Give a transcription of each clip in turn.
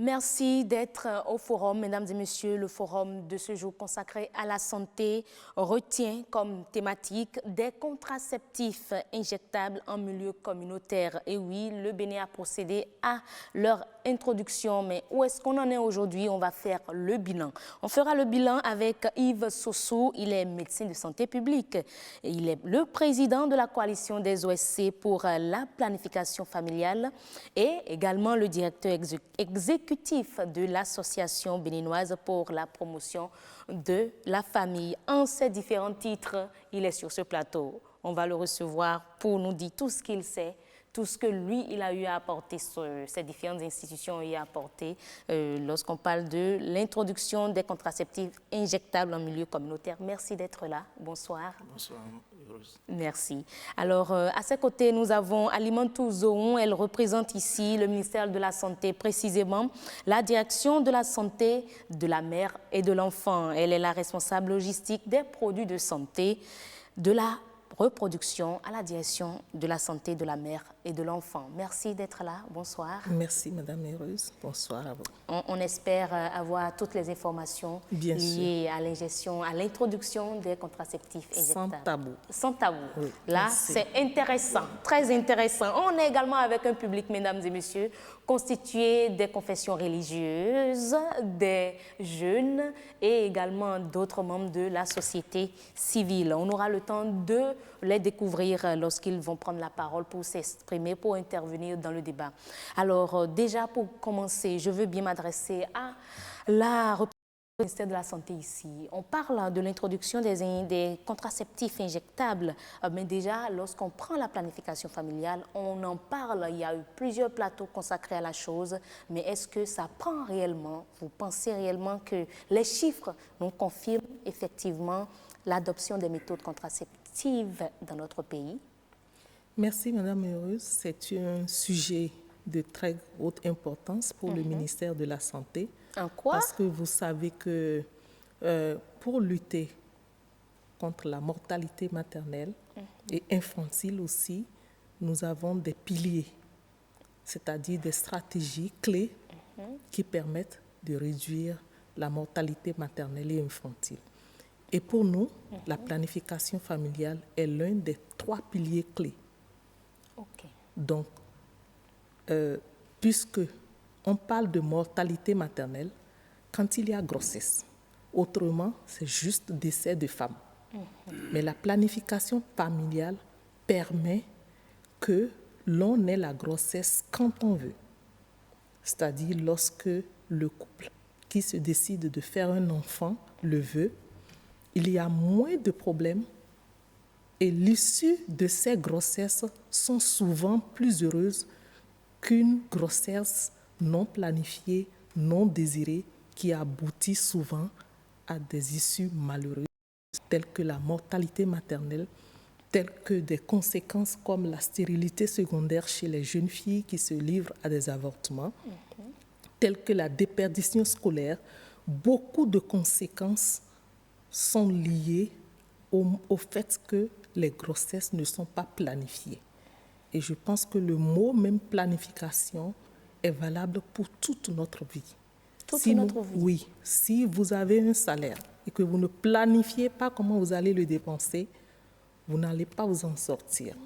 Merci d'être au forum, mesdames et messieurs. Le forum de ce jour consacré à la santé retient comme thématique des contraceptifs injectables en milieu communautaire. Et oui, le Bénin a procédé à leur introduction. Mais où est-ce qu'on en est aujourd'hui? On va faire le bilan. On fera le bilan avec Yves Sossou. Il est médecin de santé publique. Et il est le président de la coalition des OSC pour la planification familiale et également le directeur exécutif de l'Association béninoise pour la promotion de la famille. En ces différents titres, il est sur ce plateau. On va le recevoir pour nous dire tout ce qu'il sait, tout ce que lui, il a eu à apporter, ces différentes institutions y a apporté lorsqu'on parle de l'introduction des contraceptifs injectables en milieu communautaire. Merci d'être là. Bonsoir. Bonsoir, Rose. Merci. Alors, à ses côtés, nous avons Alimantou Zohon. Elle représente ici le ministère de la Santé, précisément la direction de la santé de la mère et de l'enfant. Elle est la responsable logistique des produits de santé de la reproduction à la direction de la santé de la mère et de l'enfant. Merci d'être là. Bonsoir. Merci, Madame Heureuse. Bonsoir à vous. On espère avoir toutes les informations liées à l'ingestion, à l'introduction des contraceptifs injectables. Sans tabou. Sans tabou. Oui, là, c'est intéressant, très intéressant. On est également avec un public, mesdames et messieurs, constitué des confessions religieuses, des jeunes et également d'autres membres de la société civile. On aura le temps de les découvrir lorsqu'ils vont prendre la parole pour s'exprimer, pour intervenir dans le débat. Alors, déjà pour commencer, je veux bien m'adresser à la représentante du ministère de la Santé ici. On parle de l'introduction des contraceptifs injectables, mais déjà, lorsqu'on prend la planification familiale, on en parle. Il y a eu plusieurs plateaux consacrés à la chose, mais est-ce que ça prend réellement? Vous pensez réellement que les chiffres nous confirment effectivement l'adoption des méthodes contraceptives dans notre pays? Merci, Madame Heureuse. C'est un sujet de très haute importance pour le ministère de la Santé. En quoi? Parce que vous savez que pour lutter contre la mortalité maternelle et infantile aussi, nous avons des piliers, c'est-à-dire des stratégies clés qui permettent de réduire la mortalité maternelle et infantile. Et pour nous, la planification familiale est l'un des 3 piliers clés. Okay. Donc, puisque on parle de mortalité maternelle quand il y a grossesse. Autrement, c'est juste décès de femme. Mais la planification familiale permet que l'on ait la grossesse quand on veut. C'est-à-dire lorsque le couple qui se décide de faire un enfant le veut, il y a moins de problèmes et l'issue de ces grossesses sont souvent plus heureuses qu'une grossesse non planifiée, non désirée, qui aboutit souvent à des issues malheureuses, telles que la mortalité maternelle, telles que des conséquences comme la stérilité secondaire chez les jeunes filles qui se livrent à des avortements, telles que la déperdition scolaire. Beaucoup de conséquences sont liées au fait que les grossesses ne sont pas planifiées. Et je pense que le mot même planification est valable pour toute notre vie. Toute notre vie? Oui. Si vous avez un salaire et que vous ne planifiez pas comment vous allez le dépenser, vous n'allez pas vous en sortir.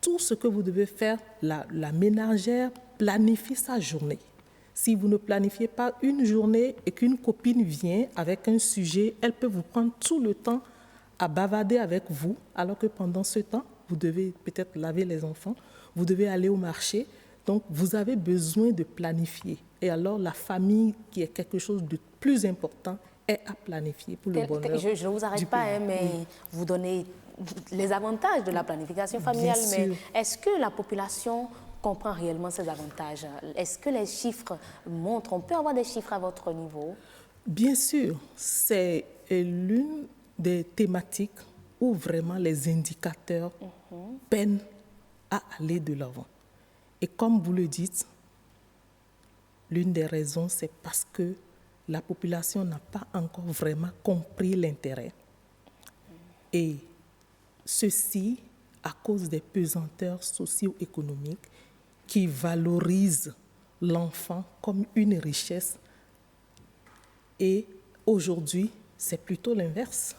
Tout ce que vous devez faire, la ménagère planifie sa journée. Si vous ne planifiez pas une journée et qu'une copine vient avec un sujet, elle peut vous prendre tout le temps à bavarder avec vous, alors que pendant ce temps, vous devez peut-être laver les enfants, vous devez aller au marché. Donc, vous avez besoin de planifier. Et alors, la famille, qui est quelque chose de plus important, est à planifier pour le bonheur. Je ne vous arrête pas, mais vous donnez les avantages de la planification familiale. Mais est-ce que la population comprend réellement ces avantages? Est-ce que les chiffres montrent? On peut avoir des chiffres à votre niveau? Bien sûr. C'est l'une des thématiques où vraiment les indicateurs peinent à aller de l'avant. Et comme vous le dites, l'une des raisons, c'est parce que la population n'a pas encore vraiment compris l'intérêt. Et ceci à cause des pesanteurs socio-économiques qui valorisent l'enfant comme une richesse. Et aujourd'hui, c'est plutôt l'inverse.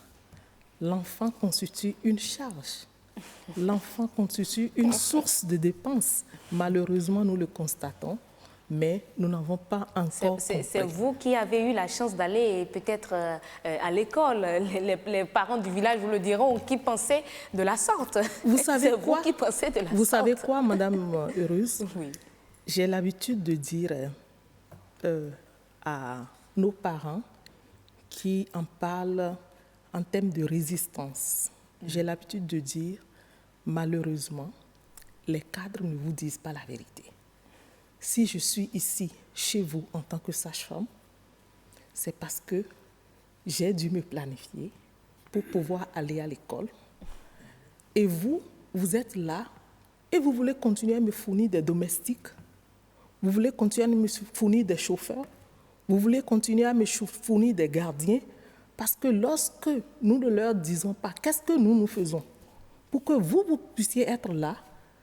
L'enfant constitue une charge. L'enfant constitue une source de dépenses. Malheureusement, nous le constatons, mais nous n'avons pas encore compris. C'est vous qui avez eu la chance d'aller peut-être à l'école. Les parents du village vous le diront, qui pensaient de la sorte. Vous savez quoi? Vous qui pensez de la sorte. Vous savez quoi, Madame Heureuse? Oui. J'ai l'habitude de dire à nos parents qui en parlent en termes de résistance. J'ai l'habitude de dire, malheureusement, les cadres ne vous disent pas la vérité. Si je suis ici, chez vous, en tant que sage-femme, c'est parce que j'ai dû me planifier pour pouvoir aller à l'école. Et vous, vous êtes là et vous voulez continuer à me fournir des domestiques. Vous voulez continuer à me fournir des chauffeurs. Vous voulez continuer à me fournir des gardiens. Parce que lorsque nous ne leur disons pas qu'est-ce que nous faisons pour que vous puissiez être là,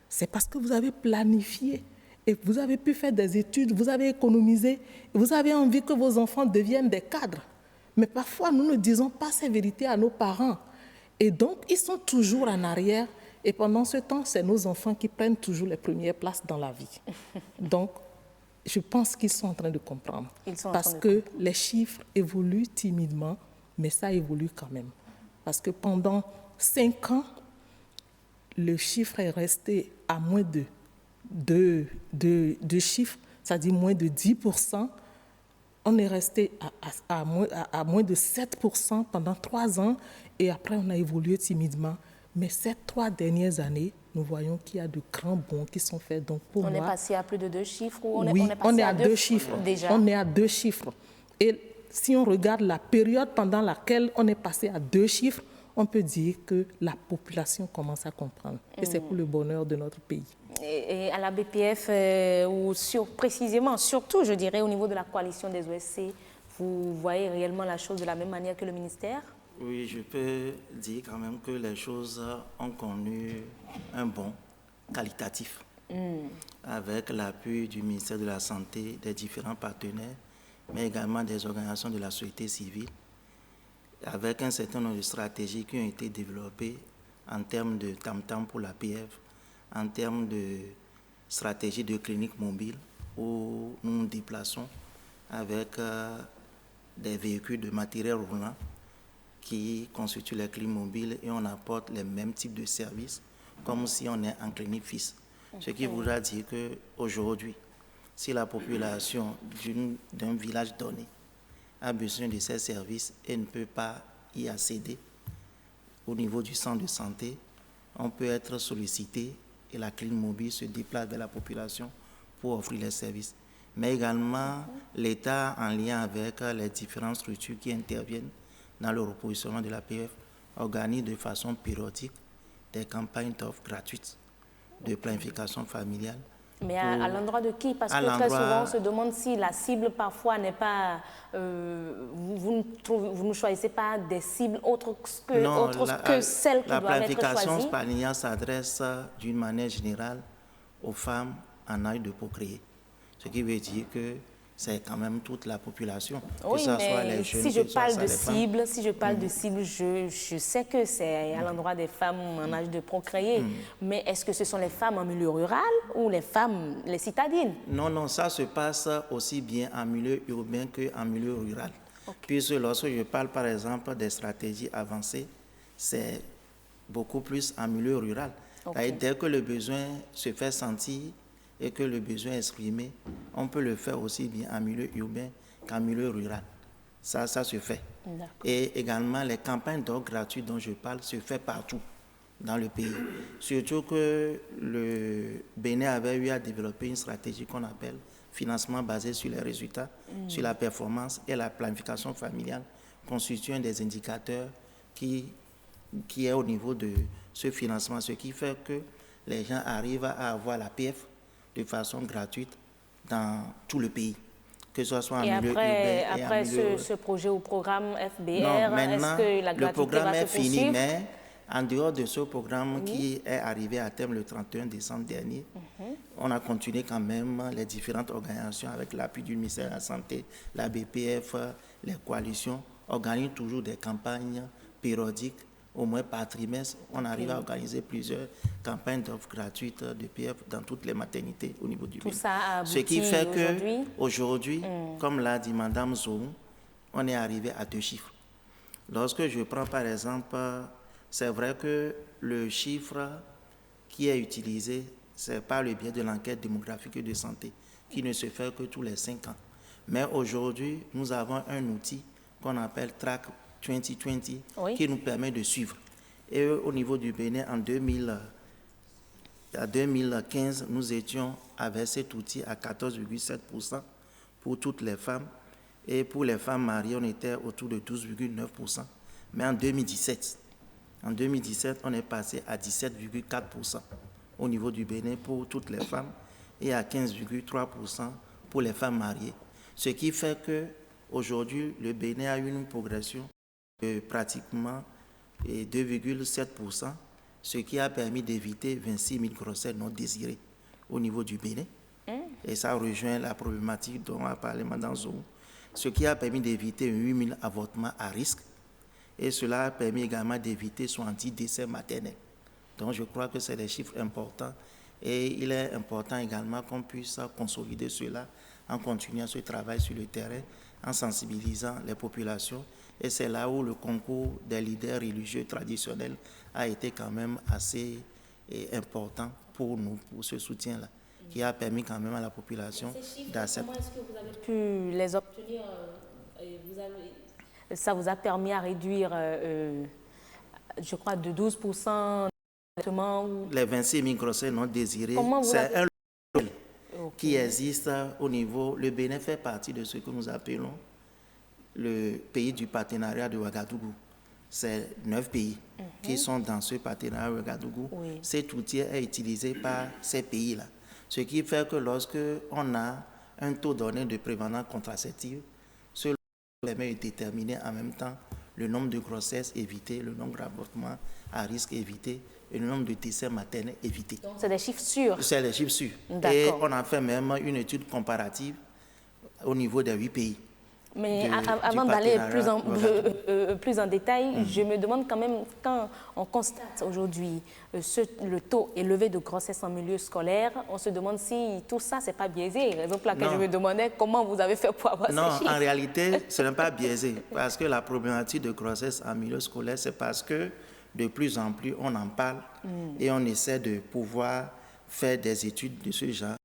c'est parce que vous avez planifié et vous avez pu faire des études, vous avez économisé, et vous avez envie que vos enfants deviennent des cadres. Mais parfois, nous ne disons pas ces vérités à nos parents. Et donc, ils sont toujours en arrière. Et pendant ce temps, c'est nos enfants qui prennent toujours les premières places dans la vie. Donc, je pense qu'ils sont en train de comprendre. Parce que les chiffres évoluent timidement, mais ça évolue quand même. Parce que pendant 5 ans, le chiffre est resté à moins de chiffres, c'est-à-dire moins de 10%. On est resté à moins de 7% pendant 3 ans et après on a évolué timidement. Mais ces 3 dernières années, nous voyons qu'il y a de grands bonds qui sont faits. Donc pour on moi, est passé à plus de 2 chiffres ou oui, on est à 2 chiffres. Déjà. On est à 2 chiffres. Et si on regarde la période pendant laquelle on est passé à 2 chiffres, on peut dire que la population commence à comprendre. Et c'est pour le bonheur de notre pays. Et à la BPF, ou précisément, surtout, je dirais, au niveau de la coalition des OSC, vous voyez réellement la chose de la même manière que le ministère? Oui, je peux dire quand même que les choses ont connu un bond qualitatif avec l'appui du ministère de la Santé, des différents partenaires, mais également des organisations de la société civile, avec un certain nombre de stratégies qui ont été développées en termes de tam-tam pour la PF, en termes de stratégie de clinique mobile où nous nous déplaçons avec des véhicules de matériel roulant qui constituent les cliniques mobiles et on apporte les mêmes types de services comme si on est en clinique fixe. Ce qui voudra dire qu'aujourd'hui, si la population d'un village donné a besoin de ces services et ne peut pas y accéder au niveau du centre de santé, on peut être sollicité et la clinique mobile se déplace vers la population pour offrir les services. Mais également, l'État, en lien avec les différentes structures qui interviennent dans le repositionnement de l'APF, organise de façon périodique des campagnes d'offres gratuites de planification familiale. Mais à l'endroit de qui? Parce que très souvent, on se demande si la cible, parfois, n'est pas... vous ne choisissez pas des cibles autres que celles qui doivent être choisies. La planification familiale s'adresse d'une manière générale aux femmes en âge de procréer. Ce qui veut dire que c'est quand même toute la population. Oui, que ça mais soit les jeunes, si je parle de cible, je sais que c'est à l'endroit des femmes en âge de procréer. Mais est-ce que ce sont les femmes en milieu rural ou les femmes, les citadines? Non, ça se passe aussi bien en milieu urbain qu'en milieu rural. Puisque lorsque je parle par exemple des stratégies avancées, c'est beaucoup plus en milieu rural. Dès que le besoin se fait sentir, et que le besoin est exprimé, on peut le faire aussi bien en milieu urbain qu'en milieu rural. Ça se fait. Et également, les campagnes d'offres gratuites dont je parle se fait partout dans le pays. Surtout que le Bénin avait eu à développer une stratégie qu'on appelle financement basé sur les résultats, sur la performance et la planification familiale, constituant des indicateurs qui est au niveau de ce financement, ce qui fait que les gens arrivent à avoir la PF de façon gratuite dans tout le pays, que ce soit en milieu urbain et après en milieu... ce projet ou programme FBR, Non, maintenant, est-ce que la gratuité le programme va est se fini, poursuivre? mais En dehors de ce programme qui est arrivé à terme le 31 décembre dernier, on a continué quand même les différentes organisations avec l'appui du ministère de la Santé, la BPF, les coalitions, organisent toujours des campagnes périodiques, au moins par trimestre. On arrive à organiser plusieurs campagnes d'offres gratuites de PF dans toutes les maternités au niveau du Bénin. Tout ça a abouti Ce qui fait qu'aujourd'hui, comme l'a dit Mme Zou, on est arrivé à 2 chiffres. Lorsque je prends par exemple, c'est vrai que le chiffre qui est utilisé, c'est par le biais de l'enquête démographique et de santé, qui ne se fait que tous les 5 ans. Mais aujourd'hui, nous avons un outil qu'on appelle Track 2020, qui nous permet de suivre. Et au niveau du Bénin, en 2015, nous étions avec cet outil à 14,7% pour toutes les femmes. Et pour les femmes mariées, on était autour de 12,9%. Mais en 2017, on est passé à 17,4% au niveau du Bénin pour toutes les femmes et à 15,3% pour les femmes mariées. Ce qui fait qu'aujourd'hui, le Bénin a eu une progression de pratiquement 2,7%, ce qui a permis d'éviter 26 000 grossesses non désirées au niveau du Bénin. Et ça rejoint la problématique dont a parlé Mme Zou, ce qui a permis d'éviter 8 000 avortements à risque. Et cela a permis également d'éviter 70 décès maternels. Donc je crois que c'est des chiffres importants et il est important également qu'on puisse consolider cela en continuant ce travail sur le terrain, en sensibilisant les populations. Et c'est là où le concours des leaders religieux traditionnels a été quand même assez important pour nous, pour ce soutien-là, qui a permis quand même à la population d'accepter. Comment est-ce que vous avez pu les obtenir? Ça vous a permis à réduire, je crois, de 12%. Les 26 000 grossesses non désirées, c'est un logiciel qui existe au niveau... Le Bénin fait partie de ce que nous appelons le pays du partenariat de Ouagadougou. C'est 9 pays qui sont dans ce partenariat de Ouagadougou. Cet outil est utilisé par ces pays-là. Ce qui fait que lorsque on a un taux donné de prévalence contraceptive, cela permet de déterminer en même temps le nombre de grossesses évitées, le nombre d'avortements à risque évité et le nombre de décès maternels évités. Donc c'est des chiffres sûrs? C'est des chiffres sûrs. Et on a fait même une étude comparative au niveau des 8 pays. Mais avant d'aller plus en détail, je me demande quand même, quand on constate aujourd'hui le taux élevé de grossesse en milieu scolaire, on se demande si tout ça, c'est pas biaisé. Raison pour laquelle je me demandais comment vous avez fait pour avoir ces chiffres. Non, en réalité, ce n'est pas biaisé. Parce que la problématique de grossesse en milieu scolaire, c'est parce que de plus en plus, on en parle et on essaie de pouvoir faire des études de ce genre,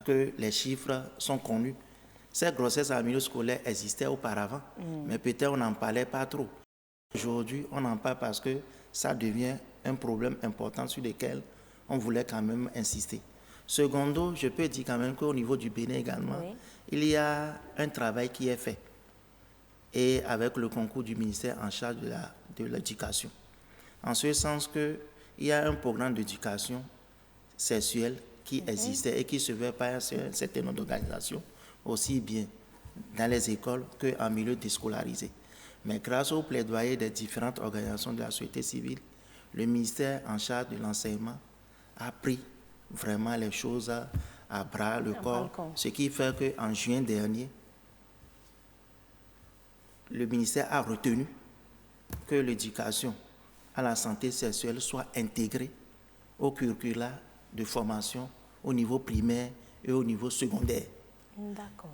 que les chiffres sont connus. Ces grossesses en milieu scolaire existaient auparavant, mais peut-être on n'en parlait pas trop. Aujourd'hui, on en parle parce que ça devient un problème important sur lequel on voulait quand même insister. Secondo, je peux dire quand même qu'au niveau du Bénin également, il y a un travail qui est fait, et avec le concours du ministère en charge de l'éducation. En ce sens qu'il y a un programme d'éducation sexuelle qui existait et qui se fait par un certain nombre d'organisations, aussi bien dans les écoles qu'en milieu déscolarisé. Mais grâce au plaidoyer des différentes organisations de la société civile, le ministère en charge de l'enseignement a pris vraiment les choses à bras le corps, ce qui fait qu'en juin dernier, le ministère a retenu que l'éducation à la santé sexuelle soit intégrée au curricula de formation au niveau primaire et au niveau secondaire.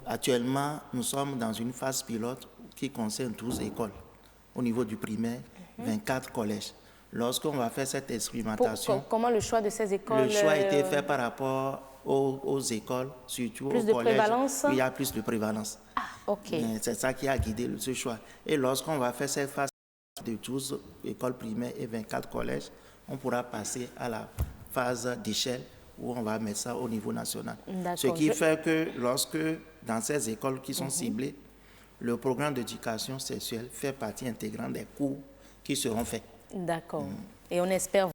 Actuellement, nous sommes dans une phase pilote qui concerne 12 écoles au niveau du primaire, 24 collèges. Lorsqu'on va faire cette expérimentation... Comment le choix de ces écoles... Le choix a été fait par rapport aux écoles, surtout plus aux de collèges. Prévalence? Il y a plus de prévalence. Ah, ok. C'est ça qui a guidé ce choix. Et lorsqu'on va faire cette phase de 12 écoles primaires et 24 collèges, on pourra passer à la phase d'échelle où on va mettre ça au niveau national. Ce qui fait que lorsque, dans ces écoles qui sont ciblées, le programme d'éducation sexuelle fait partie intégrante des cours qui seront faits. D'accord. Et on espère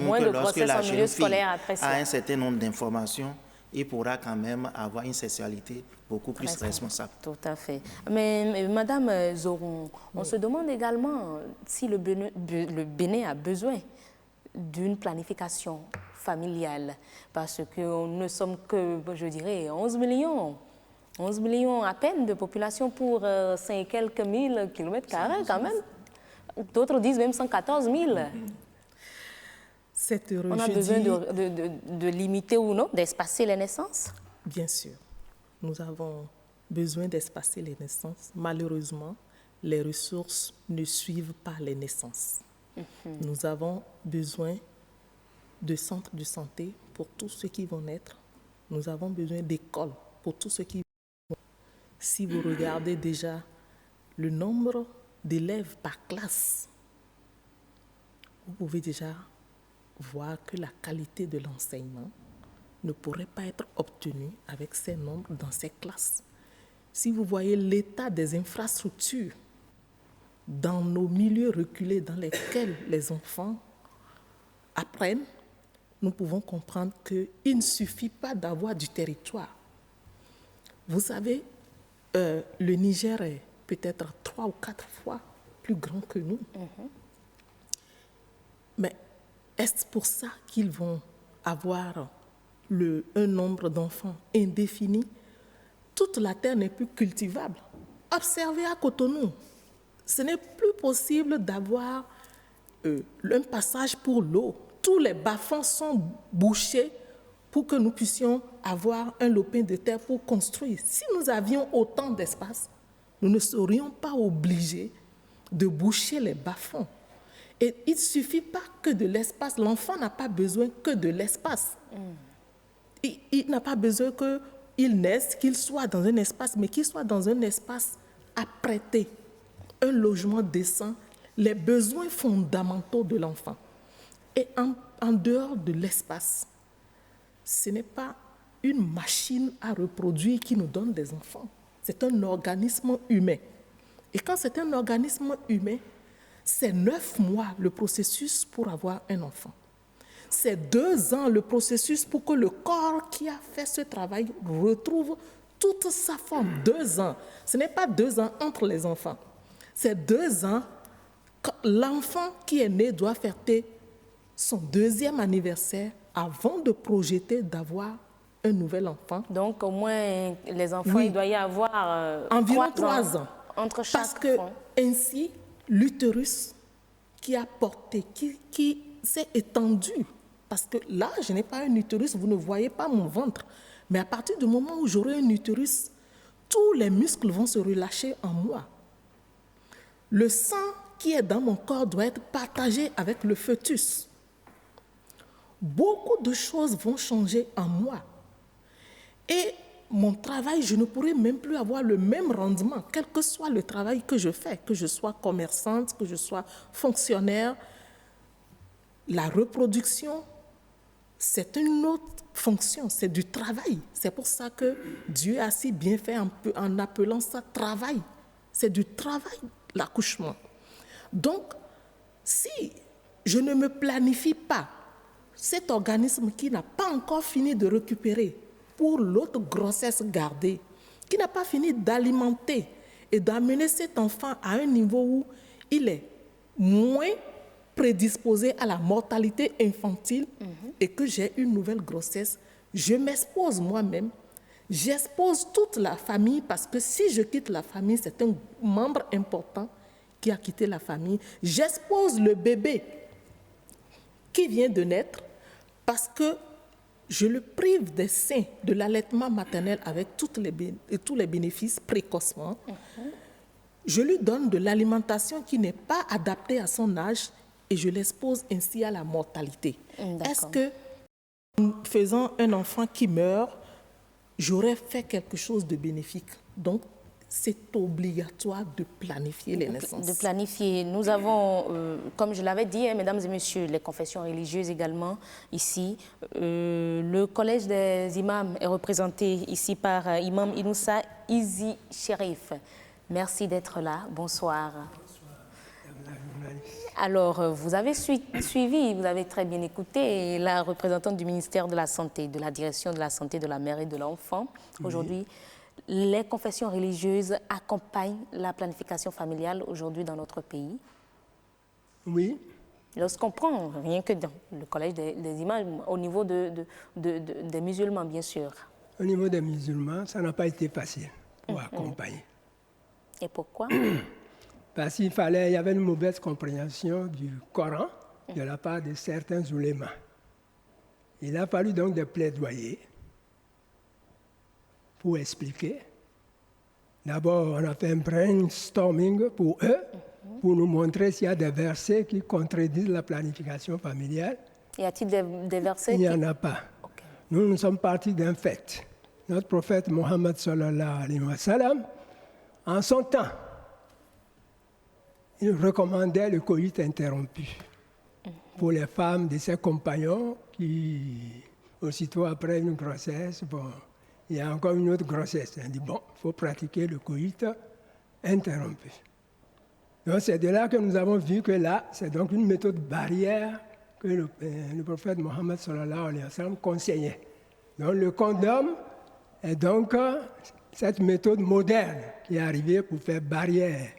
moins de grossesse en milieu scolaire après ça. A un certain nombre d'informations il pourra quand même avoir une sexualité beaucoup plus responsable. Tout à fait. Mais Madame Zoron, on se demande également si le Bénin a besoin d'une planification familiale, parce que nous ne sommes que, je dirais, 11 millions. 11 millions à peine de population pour 5 et quelques mille kilomètres carrés quand même. D'autres disent même 114 000. C'est heureux. On a besoin de limiter ou non, d'espacer les naissances? Bien sûr, nous avons besoin d'espacer les naissances. Malheureusement, les ressources ne suivent pas les naissances. Nous avons besoin de centres de santé pour tous ceux qui vont naître. Nous avons besoin d'écoles pour tous ceux qui vont naître. Si vous regardez déjà le nombre d'élèves par classe, vous pouvez déjà voir que la qualité de l'enseignement ne pourrait pas être obtenue avec ces nombres dans ces classes. Si vous voyez l'état des infrastructures dans nos milieux reculés dans lesquels les enfants apprennent, nous pouvons comprendre qu'il ne suffit pas d'avoir du territoire. Vous savez, le Niger est peut-être 3 ou 4 fois plus grand que nous. Mais est-ce pour ça qu'ils vont avoir un nombre d'enfants indéfini? Toute la terre n'est plus cultivable. Observez à Cotonou, ce n'est plus possible d'avoir un passage pour l'eau. Tous les bas-fonds sont bouchés pour que nous puissions avoir un lopin de terre pour construire. Si nous avions autant d'espace, nous ne serions pas obligés de boucher les bas-fonds. Et il ne suffit pas que de l'espace. L'enfant n'a pas besoin que de l'espace. Il n'a pas besoin qu'il naisse, qu'il soit dans un espace, mais qu'il soit dans un espace apprêté, un logement décent, les besoins fondamentaux de l'enfant. Et en dehors de l'espace, ce n'est pas une machine à reproduire qui nous donne des enfants. C'est un organisme humain. Et quand c'est un organisme humain, c'est 9 mois le processus pour avoir un enfant. C'est 2 ans le processus pour que le corps qui a fait ce travail retrouve toute sa forme. 2 ans. Ce n'est pas 2 ans entre les enfants. C'est 2 ans. L'enfant qui est né doit fêter son 2e anniversaire avant de projeter d'avoir un nouvel enfant. Donc, au moins, les enfants, il doit y avoir environ 3 ans entre chaque Parce que enfant. Ainsi, l'utérus qui a porté, qui s'est étendu, parce que là, je n'ai pas un utérus, vous ne voyez pas mon ventre, mais à partir du moment où j'aurai un utérus, tous les muscles vont se relâcher en moi. Le sang qui est dans mon corps doit être partagé avec le fœtus. Beaucoup de choses vont changer en moi. Et mon travail, je ne pourrai même plus avoir le même rendement, quel que soit le travail que je fais, que je sois commerçante, que je sois fonctionnaire. La reproduction, c'est une autre fonction, c'est du travail. C'est pour ça que Dieu a si bien fait en appelant ça travail. C'est du travail, l'accouchement. Donc, si je ne me planifie pas, cet organisme qui n'a pas encore fini de récupérer pour l'autre grossesse gardée, qui n'a pas fini d'alimenter et d'amener cet enfant à un niveau où il est moins prédisposé à la mortalité infantile et que j'ai une nouvelle grossesse, je m'expose moi-même, j'expose toute la famille parce que si je quitte la famille, c'est un membre important qui a quitté la famille. J'expose le bébé qui vient de naître parce que je le prive des seins, de l'allaitement maternel avec tous les bénéfices précocement. Je lui donne de l'alimentation qui n'est pas adaptée à son âge et je l'expose ainsi à la mortalité. Est-ce que, en faisant un enfant qui meurt, j'aurais fait quelque chose de bénéfique? Donc, c'est obligatoire de planifier les naissances. De planifier. Nous avons, comme je l'avais dit, mesdames et messieurs, les confessions religieuses également ici. Le collège des imams est représenté ici par Imam Inoussa Izi Sherif. Merci d'être là. Bonsoir. Bonsoir. Alors, vous avez suivi, vous avez très bien écouté la représentante du ministère de la Santé, de la direction de la santé de la mère et de l'enfant. Aujourd'hui, les confessions religieuses accompagnent la planification familiale aujourd'hui dans notre pays. Oui. Lorsqu'on prend, rien que dans le collège des imams, au niveau des musulmans, bien sûr. Au niveau des musulmans, ça n'a pas été facile pour accompagner. Et pourquoi? Parce qu'il y avait une mauvaise compréhension du Coran de la part de certains oulémas. Il a fallu donc des plaidoyers pour expliquer. D'abord, on a fait un brainstorming pour eux, pour nous montrer s'il y a des versets qui contredisent la planification familiale. Y a-t-il des versets? Il n'y en a pas. Okay. Nous sommes partis d'un fait. Notre prophète Mohammed sallallahu alayhi wa sallam, en son temps, il recommandait le coït interrompu pour les femmes de ses compagnons qui, aussitôt après une grossesse, il y a encore une autre grossesse. Il dit, il faut pratiquer le coït interrompu. Donc c'est de là que nous avons vu que là, c'est donc une méthode barrière que le prophète Mohammed sallallahu alayhi wa sallam conseillait. Donc le condom est donc cette méthode moderne qui est arrivée pour faire barrière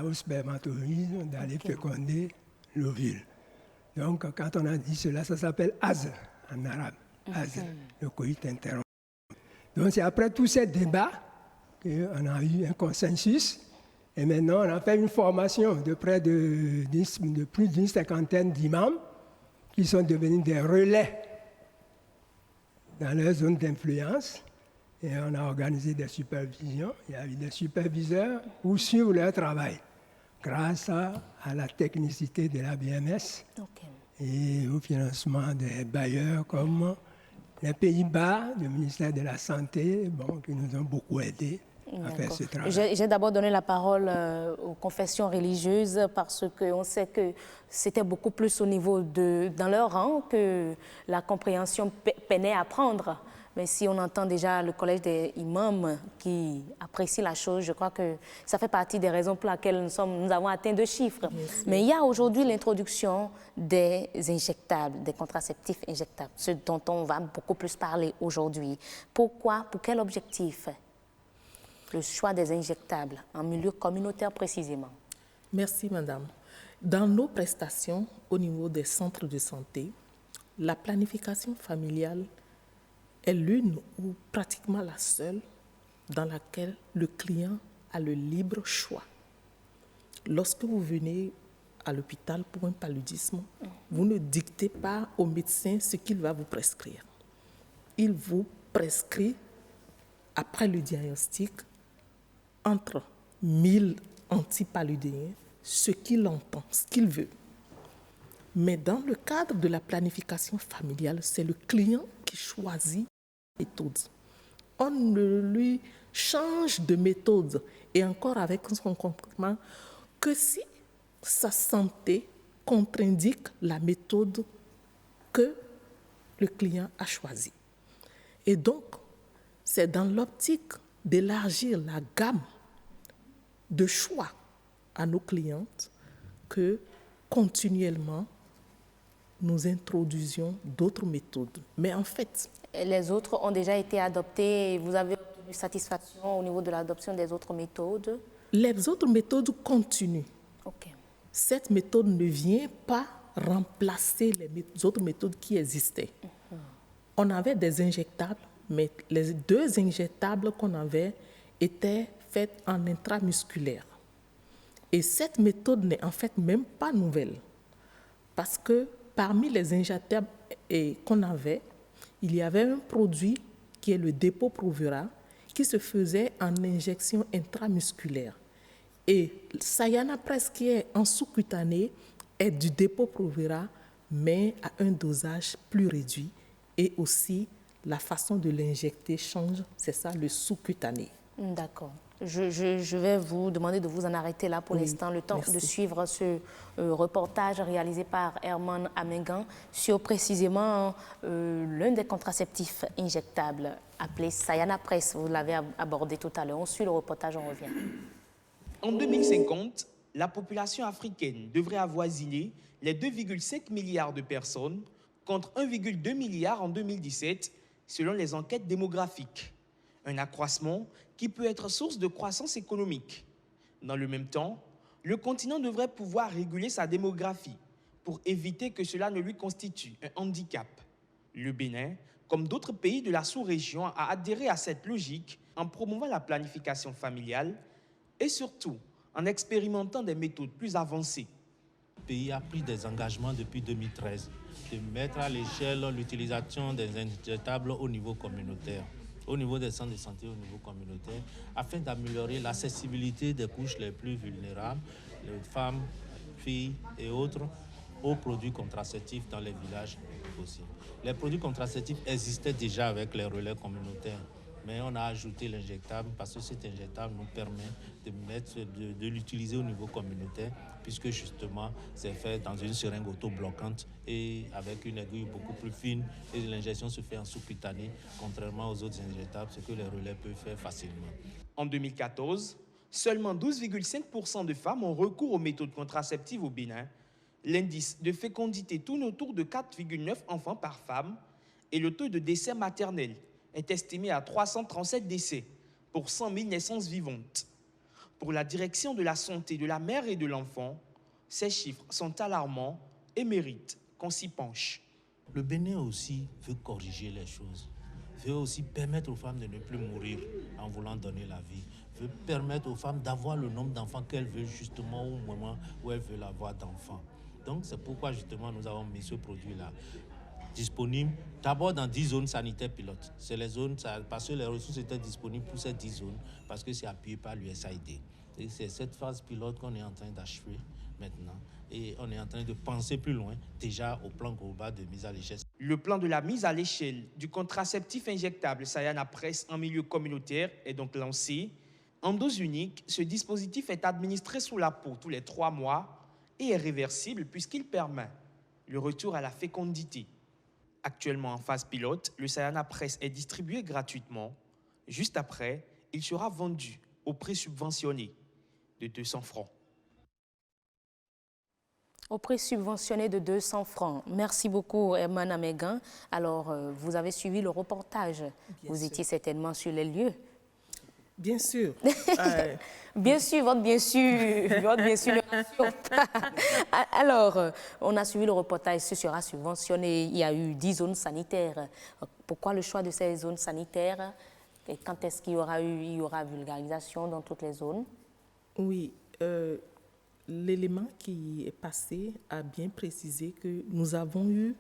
au spermatozoïde d'aller féconder l'ovule. Donc quand on a dit cela, ça s'appelle azl en arabe, azl, le coït interrompu. Donc c'est après tous ces débats qu'on a eu un consensus. Et maintenant, on a fait une formation de près de plus d'une cinquantaine d'imams qui sont devenus des relais dans leur zone d'influence. Et on a organisé des supervisions. Il y a eu des superviseurs pour suivre leur travail grâce à la technicité de la BMS et au financement des bailleurs comme les Pays-Bas, le ministère de la Santé, qui nous ont beaucoup aidés à faire ce travail. J'ai d'abord donné la parole aux confessions religieuses parce qu'on sait que c'était beaucoup plus au niveau dans leur rang que la compréhension peinait à prendre. Mais si on entend déjà le collège des imams qui apprécie la chose, je crois que ça fait partie des raisons pour lesquelles nous avons atteint 2 chiffres. Mais il y a aujourd'hui l'introduction des injectables, des contraceptifs injectables, ce dont on va beaucoup plus parler aujourd'hui. Pourquoi? Pour quel objectif? Le choix des injectables en milieu communautaire précisément. Merci, madame. Dans nos prestations au niveau des centres de santé, la planification familiale est l'une ou pratiquement la seule dans laquelle le client a le libre choix. Lorsque vous venez à l'hôpital pour un paludisme, vous ne dictez pas au médecin ce qu'il va vous prescrire. Il vous prescrit, après le diagnostic, entre 1000 antipaludéens, ce qu'il entend, ce qu'il veut. Mais dans le cadre de la planification familiale, c'est le client qui choisit la méthode. On ne lui change de méthode, et encore avec son comportement, que si sa santé contre-indique la méthode que le client a choisie. Et donc, c'est dans l'optique d'élargir la gamme de choix à nos clientes que continuellement nous introduisions d'autres méthodes. Mais en fait... Les autres ont déjà été adoptées et vous avez obtenu satisfaction au niveau de l'adoption des autres méthodes? Les autres méthodes continuent. Okay. Cette méthode ne vient pas remplacer les autres méthodes qui existaient. On avait des injectables, mais les 2 injectables qu'on avait étaient faites en intramusculaire. Et cette méthode n'est en fait même pas nouvelle. Parce que parmi les injectables qu'on avait, il y avait un produit qui est le Depo-Provera qui se faisait en injection intramusculaire. Et Sayanapress qui est en sous-cutané est du Depo-Provera mais à un dosage plus réduit. Et aussi, la façon de l'injecter change, c'est ça le sous-cutané. D'accord. Je vais vous demander de vous en arrêter là pour l'instant, le temps merci. de suivre ce reportage réalisé par Herman Amengan sur précisément l'un des contraceptifs injectables appelé Sayanapress. Vous l'avez abordé tout à l'heure. On suit le reportage, on revient. En 2050, la population africaine devrait avoisiner les 2,5 milliards de personnes contre 1,2 milliard en 2017, selon les enquêtes démographiques. Un accroissement qui peut être source de croissance économique. Dans le même temps, le continent devrait pouvoir réguler sa démographie pour éviter que cela ne lui constitue un handicap. Le Bénin, comme d'autres pays de la sous-région, a adhéré à cette logique en promouvant la planification familiale et surtout en expérimentant des méthodes plus avancées. Le pays a pris des engagements depuis 2013 de mettre à l'échelle l'utilisation des injectables au niveau communautaire, au niveau des centres de santé, au niveau communautaire, afin d'améliorer l'accessibilité des couches les plus vulnérables, les femmes, filles et autres, aux produits contraceptifs dans les villages aussi. Les produits contraceptifs existaient déjà avec les relais communautaires, mais on a ajouté l'injectable parce que cet injectable nous permet de l'utiliser au niveau communautaire, puisque justement c'est fait dans une seringue autobloquante et avec une aiguille beaucoup plus fine, et l'injection se fait en sous-cutané, contrairement aux autres injectables, ce que les relais peuvent faire facilement. En 2014, seulement 12,5% de femmes ont recours aux méthodes contraceptives au Bénin. L'indice de fécondité tourne autour de 4,9 enfants par femme et le taux de décès maternel est estimé à 337 décès pour 100 000 naissances vivantes. Pour la direction de la santé de la mère et de l'enfant, ces chiffres sont alarmants et méritent qu'on s'y penche. Le Bénin aussi veut corriger les choses, veut aussi permettre aux femmes de ne plus mourir en voulant donner la vie, veut permettre aux femmes d'avoir le nombre d'enfants qu'elles veulent justement au moment où elles veulent avoir d'enfants. Donc c'est pourquoi justement nous avons mis ce produit-là disponible d'abord dans 10 zones sanitaires pilotes. C'est les zones, parce que les ressources étaient disponibles pour ces 10 zones, parce que c'est appuyé par l'USAID. Et c'est cette phase pilote qu'on est en train d'achever maintenant. Et on est en train de penser plus loin, déjà au plan global de mise à l'échelle. Le plan de la mise à l'échelle du contraceptif injectable Sayana Presse en milieu communautaire est donc lancé. En dose unique, ce dispositif est administré sous la peau tous les 3 mois et est réversible puisqu'il permet le retour à la fécondité. Actuellement en phase pilote, le Sayana Presse est distribué gratuitement. Juste après, il sera vendu au prix subventionné de 200 francs. Au prix subventionné de 200 francs. Merci beaucoup, Herman Amégan. Alors, vous avez suivi le reportage. Vous étiez certainement sur les lieux. Bien sûr. Bien sûr, votre bien sûr le rassure. Alors, on a suivi le reportage, ce sera subventionné. Il y a eu 10 zones sanitaires. Pourquoi le choix de ces zones sanitaires? Et quand est-ce qu'il y aura vulgarisation dans toutes les zones? Oui, l'élément qui est passé a bien précisé que nous avons eu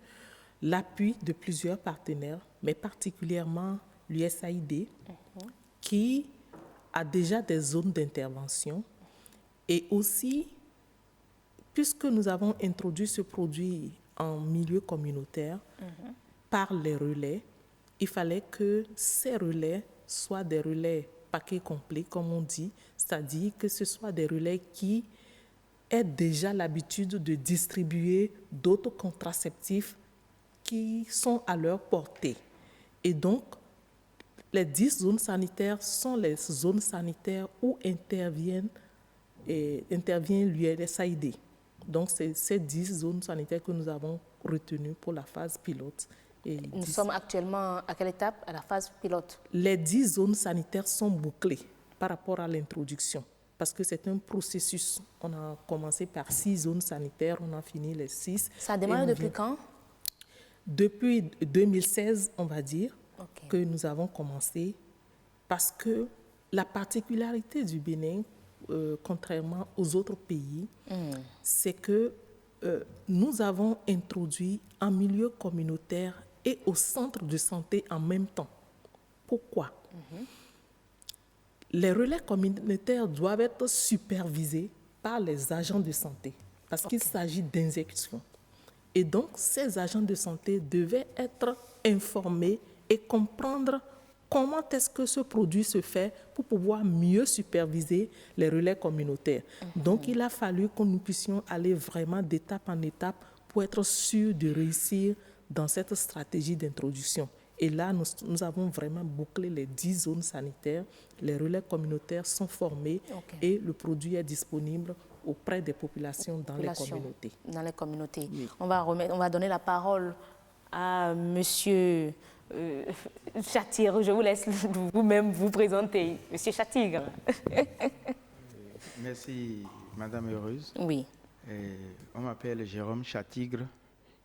l'appui de plusieurs partenaires, mais particulièrement l'USAID, qui a déjà des zones d'intervention. Et aussi, puisque nous avons introduit ce produit en milieu communautaire par les relais, il fallait que ces relais soient des relais paquets complets, comme on dit, c'est-à-dire que ce soit des relais qui aient déjà l'habitude de distribuer d'autres contraceptifs qui sont à leur portée. Et donc, les 10 zones sanitaires sont les zones sanitaires où intervient l'USAID. Donc, c'est ces 10 zones sanitaires que nous avons retenues pour la phase pilote. Et nous sommes actuellement à quelle étape? À la phase pilote. Les 10 zones sanitaires sont bouclées par rapport à l'introduction, parce que c'est un processus. On a commencé par 6 zones sanitaires, on a fini les 6. Ça a démarré depuis quand? Depuis 2016, on va dire, que nous avons commencé, parce que la particularité du Bénin, contrairement aux autres pays, c'est que nous avons introduit en milieu communautaire et au centre de santé en même temps. Pourquoi? Les relais communautaires doivent être supervisés par les agents de santé, parce qu'il s'agit d'injections. Et donc, ces agents de santé devaient être informés et comprendre comment est-ce que ce produit se fait pour pouvoir mieux superviser les relais communautaires. Donc, il a fallu que nous puissions aller vraiment d'étape en étape pour être sûrs de réussir dans cette stratégie d'introduction. Et là, nous avons vraiment bouclé les 10 zones sanitaires. Les relais communautaires sont formés et le produit est disponible auprès des populations dans les communautés. Dans les communautés. Oui. On va donner la parole à Monsieur Chatigre. Je vous laisse vous-même vous présenter. Monsieur Chatigre. Merci, Madame Heureuse. Oui. On m'appelle Jérôme Chatigre.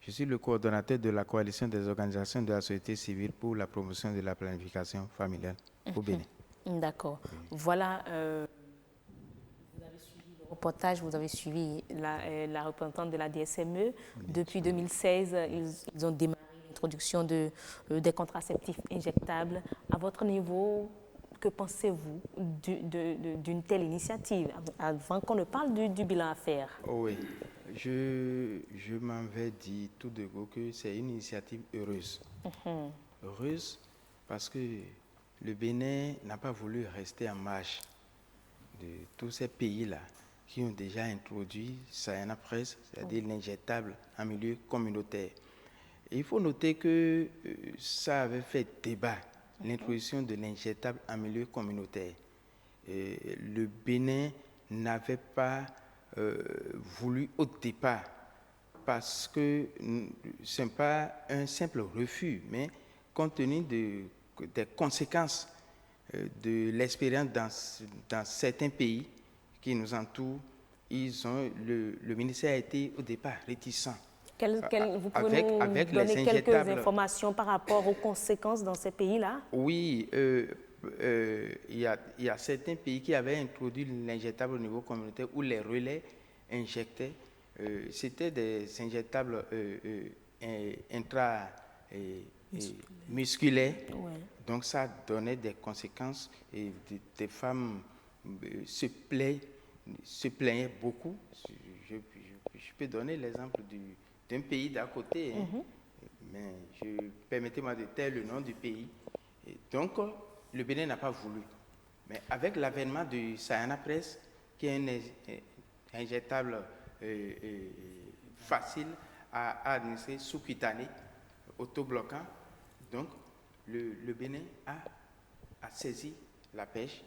Je suis le coordonnateur de la coalition des organisations de la société civile pour la promotion de la planification familiale au Bénin. D'accord. Voilà, vous avez suivi le reportage, vous avez suivi la représentante de la DSME. Depuis 2016, ils ont démarré l'introduction des contraceptifs injectables. À votre niveau, que pensez-vous d'une telle initiative, avant qu'on ne parle du bilan à faire? Oui, je m'en vais dire tout de go que c'est une initiative heureuse. Heureuse parce que le Bénin n'a pas voulu rester en marge de tous ces pays-là qui ont déjà introduit Sayanapress, c'est-à-dire l'injectable en milieu communautaire. Et il faut noter que ça avait fait débat, l'introduction de l'injectable en milieu communautaire. Et le Bénin n'avait pas voulu au départ parce que ce n'est pas un simple refus, mais compte tenu des conséquences de l'expérience dans certains pays qui nous entourent, le ministère a été au départ réticent. Vous pouvez nous donner quelques informations par rapport aux conséquences dans ces pays-là? Oui, il y a certains pays qui avaient introduit l'injectable au niveau communautaire où les relais injectaient. C'était des injectables musculaires. Ouais. Donc ça donnait des conséquences et des femmes se plaignaient beaucoup. Je peux donner l'exemple d'un pays d'à côté, mais permettez-moi de taire le nom du pays. Et donc, le Bénin n'a pas voulu. Mais avec l'avènement du Sayanapress, qui est un injectable facile à administrer, sous-cutané, autobloquant, donc le Bénin a saisi la pêche,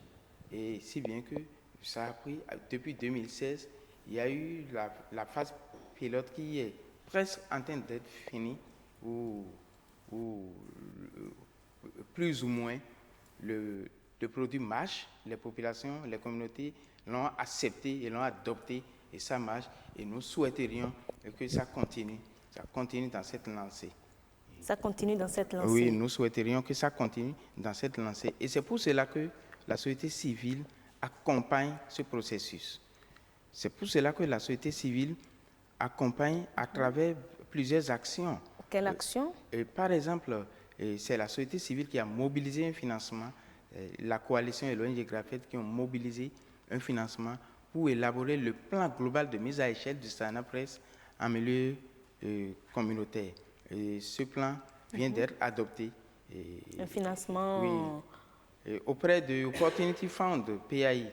et si bien que ça a pris, depuis 2016, il y a eu la phase pilote qui est presque en train d'être finie, où plus ou moins le produit marche, les populations, les communautés l'ont accepté et l'ont adopté, et ça marche, et nous souhaiterions que ça continue dans cette lancée. Ça continue dans cette lancée? Oui, nous souhaiterions que ça continue dans cette lancée, et c'est pour cela que la société civile accompagne ce processus. C'est pour cela que la société civile accompagne à travers plusieurs actions. Quelles actions? Par exemple, c'est la société civile qui a mobilisé un financement, la coalition et l'ONG Grafet qui ont mobilisé un financement pour élaborer le plan global de mise à échelle du Sayanapress en milieu communautaire. Et ce plan vient d'être adopté. Un financement... Oui, auprès de Opportunity Fund, PAI,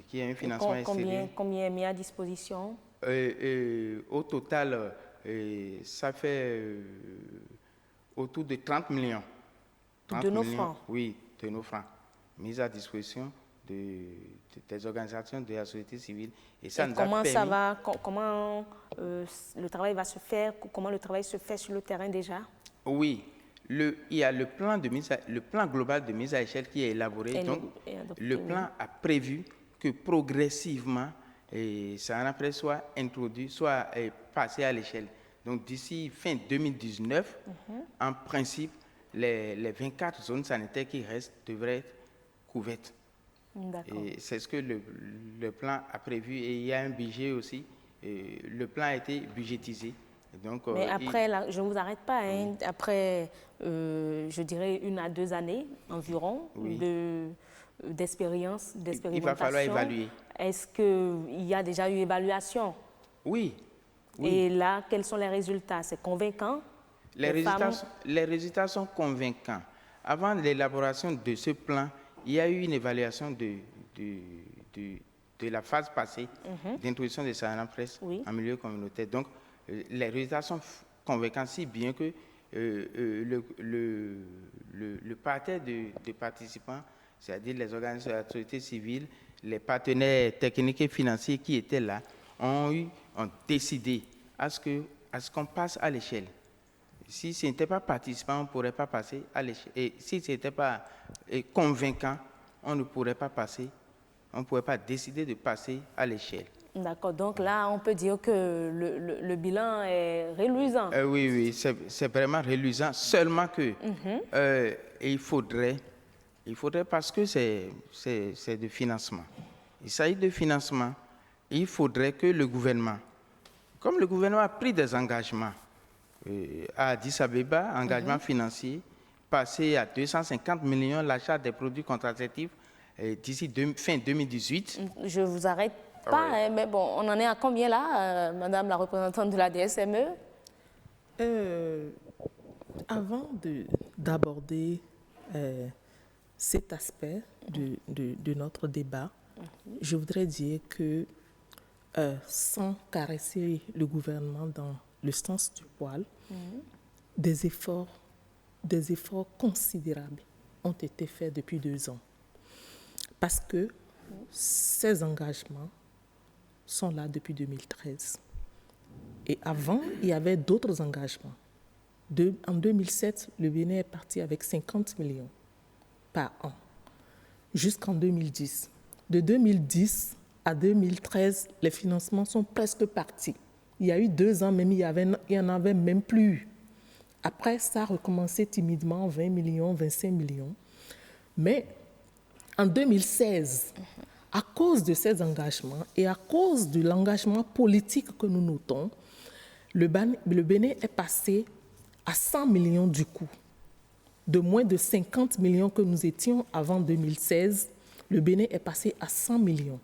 qui est un financement extérieur. Combien est mis à disposition? Au total, ça fait autour de 30 millions. 30 de nos millions, francs? Oui, de nos francs, mis à disposition des organisations de la société civile. Et ça nous comment a permis... ça va, comment le travail va se faire, comment le travail se fait sur le terrain déjà? Oui, il y a le plan global de mise à échelle qui est élaboré. Donc, le plan a prévu que progressivement, Sayanapress soit introduit, soit passé à l'échelle. Donc, d'ici fin 2019, en principe, les 24 zones sanitaires qui restent devraient être couvertes. Et c'est ce que le plan a prévu. Et il y a un budget aussi. Et le plan a été budgétisé. Donc, mais après, je ne vous arrête pas, hein, après, je dirais 1 à 2 années environ d'expérimentation. Il va falloir évaluer. Est-ce qu'il y a déjà eu évaluation? Oui. Et là, quels sont les résultats? C'est convaincant? Les résultats sont convaincants. Avant l'élaboration de ce plan, il y a eu une évaluation de la phase passée d'introduction de Sayanapress en milieu communautaire. Donc, les résultats sont convaincants, si bien que le parterre de participants, c'est-à-dire les organisations de la société civile, les partenaires techniques et financiers qui étaient là, ont décidé à ce qu'on passe à l'échelle. Si ce n'était pas participant, on ne pourrait pas passer à l'échelle. Et si ce n'était pas convaincant, on ne pourrait pas passer, on ne pourrait pas décider de passer à l'échelle. D'accord, donc là, on peut dire que le bilan est reluisant. Oui, c'est vraiment reluisant, seulement que il faudrait, parce que c'est de financement. Il s'agit de financement. Il faudrait que le gouvernement, comme le gouvernement a pris des engagements à Addis Abeba, engagements financiers, passer à 250 millions l'achat des produits contraceptifs d'ici fin 2018. Je ne vous arrête pas, hein, mais bon, on en est à combien là, Madame la représentante de la DSME? Avant d'aborder cet aspect de notre débat, je voudrais dire que sans caresser le gouvernement dans le sens du poil, des efforts considérables ont été faits depuis 2 ans. Parce que ces engagements sont là depuis 2013. Et avant, il y avait d'autres engagements. En 2007, le Bénin est parti avec 50 millions par an, jusqu'en 2010. De 2010 à 2013, les financements sont presque partis. Il y a eu 2 ans, même il n'y en avait même plus. Après, ça a recommencé timidement, 20 millions, 25 millions. Mais en 2016, à cause de ces engagements et à cause de l'engagement politique que nous notons, le Bénin est passé à 100 millions du coup. De moins de 50 millions que nous étions avant 2016, le Bénin est passé à 100 millions.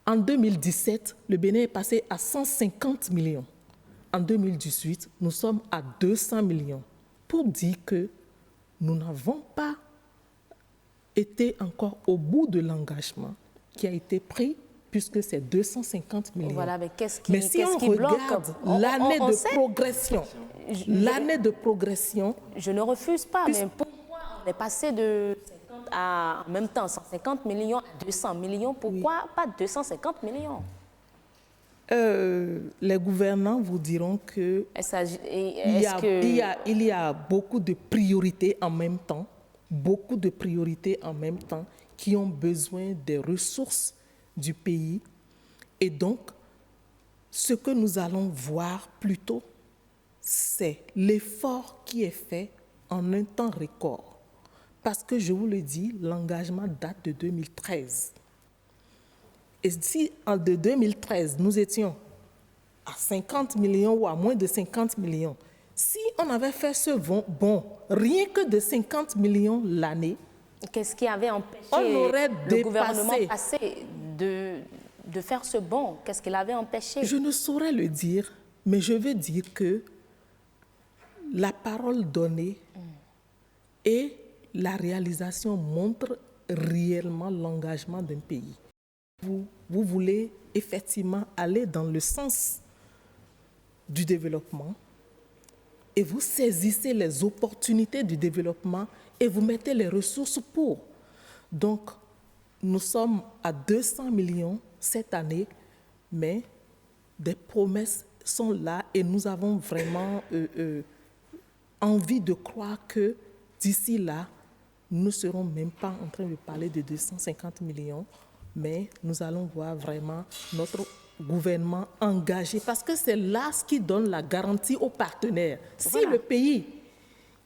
En 2017, le Bénin est passé à 150 millions. En 2018, nous sommes à 200 millions. Pour dire que nous n'avons pas été encore au bout de l'engagement qui a été pris, puisque c'est 250 millions. Voilà, mais mais si on regarde l'année de progression... Je ne refuse pas, mais pourquoi on est passé de 50 à, en même temps, 150 millions à 200 millions? Pourquoi pas 250 millions? Les gouvernants vous diront que il y a beaucoup de priorités en même temps, qui ont besoin des ressources du pays. Et donc, ce que nous allons voir plutôt, c'est l'effort qui est fait en un temps record. Parce que, je vous le dis, l'engagement date de 2013. Et si de 2013, nous étions à 50 millions ou à moins de 50 millions, si on avait fait ce bond, rien que de 50 millions l'année, qu'est-ce qui avait empêché le gouvernement passé de faire ce bond? Qu'est-ce qu'il avait empêché? Je ne saurais le dire, mais je veux dire que la parole donnée et la réalisation montrent réellement l'engagement d'un pays. Vous voulez effectivement aller dans le sens du développement et vous saisissez les opportunités du développement et vous mettez les ressources pour. Donc, nous sommes à 200 millions cette année, mais des promesses sont là et nous avons vraiment envie de croire que d'ici là, nous ne serons même pas en train de parler de 250 millions, mais nous allons voir vraiment notre gouvernement engagé, parce que c'est là ce qui donne la garantie aux partenaires. Si le pays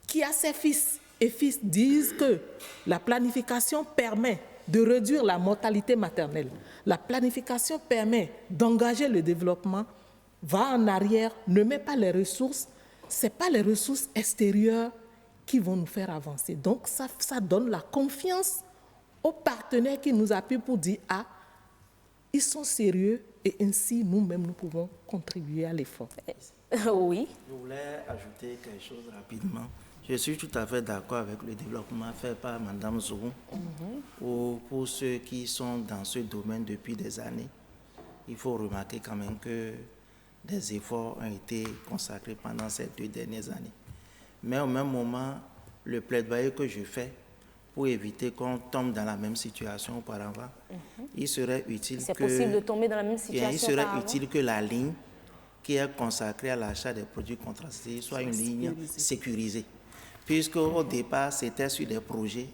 qui a ses fils et filles disent que la planification permet de réduire la mortalité maternelle, la planification permet d'engager le développement, va en arrière, ne met pas les ressources, ce n'est pas les ressources extérieures qui vont nous faire avancer. Donc ça donne la confiance aux partenaires qui nous appuient pour dire « Ah, ils sont sérieux et ainsi nous-mêmes nous pouvons contribuer à l'effort. » Oui. Je voulais ajouter quelque chose rapidement. Je suis tout à fait d'accord avec le développement fait par Mme Zourou. Pour ceux qui sont dans ce domaine depuis des années, il faut remarquer quand même que des efforts ont été consacrés pendant ces 2 dernières années. Mais au même moment, le plaidoyer que je fais pour éviter qu'on tombe dans la même situation auparavant, il serait utile C'est possible de tomber dans la même situation il serait auparavant. utile que la ligne qui est consacrée à l'achat des produits contraceptifs soit une ligne sécurisée. Puisque au départ, c'était sur des projets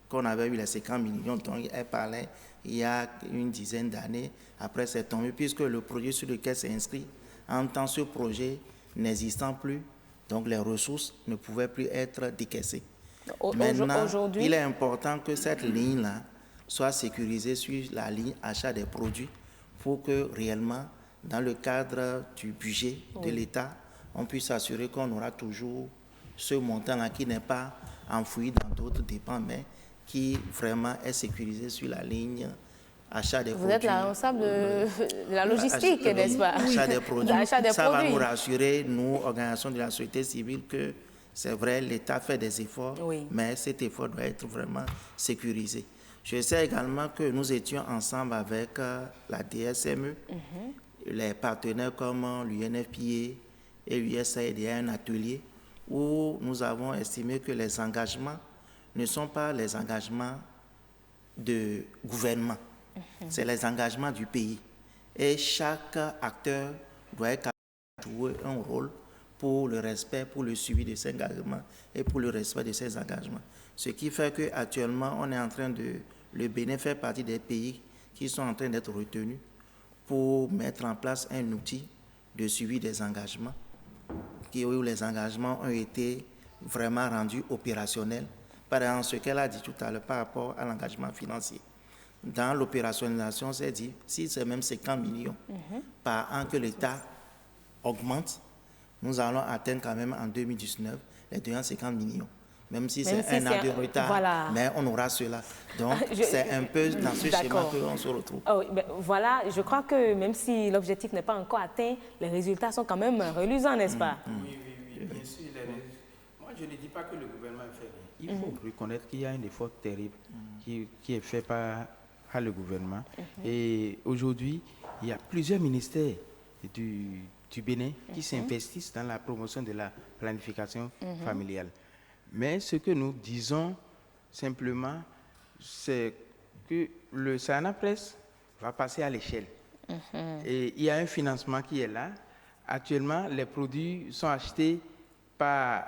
qu'on avait eu les 50 millions dont elle parlait il y a une dizaine d'années. Après, c'est tombé, puisque le projet sur lequel c'est inscrit, en tant que ce projet n'existant plus, donc les ressources ne pouvaient plus être décaissées. Maintenant, il est important que cette ligne-là soit sécurisée sur la ligne achat des produits pour que réellement, dans le cadre du budget de l'État, on puisse s'assurer qu'on aura toujours ce montant-là qui n'est pas enfoui dans d'autres dépenses, mais qui vraiment est sécurisé sur la ligne achat des produits. Vous êtes la responsable de la logistique, n'est-ce pas? Achat des produits. Achat des Ça va produits. nous rassurer, nous, organisations de la société civile, que c'est vrai, l'État fait des efforts, mais cet effort doit être vraiment sécurisé. Je sais également que nous étions ensemble avec la DSME, les partenaires comme l'UNFPA et l'USAID, un atelier où nous avons estimé que les engagements ne sont pas les engagements de gouvernement, c'est les engagements du pays. Et chaque acteur doit jouer un rôle pour le respect, pour le suivi de ces engagements et pour le respect de ces engagements. Ce qui fait qu'actuellement, on est en train de... Le Bénin fait partie des pays qui sont en train d'être retenus pour mettre en place un outil de suivi des engagements, où les engagements ont été vraiment rendus opérationnels. Par exemple, ce qu'elle a dit tout à l'heure par rapport à l'engagement financier. Dans l'opérationnalisation, c'est dit, si c'est même 50 millions par an que l'État augmente, nous allons atteindre quand même en 2019 les 250 millions. Même si c'est un an de retard, mais on aura cela. Donc, c'est un peu dans ce schéma qu'on se retrouve. Oh, ben, voilà, je crois que même si l'objectif n'est pas encore atteint, les résultats sont quand même reluisants, n'est-ce pas? Oui, bien sûr. Moi, je ne dis pas que le gouvernement fait rien. Il faut reconnaître qu'il y a un effort terrible qui est fait par le gouvernement. Et aujourd'hui, il y a plusieurs ministères du Bénin qui s'investissent dans la promotion de la planification familiale. Mais ce que nous disons simplement, c'est que le Sana Press va passer à l'échelle. Et il y a un financement qui est là. Actuellement, les produits sont achetés par,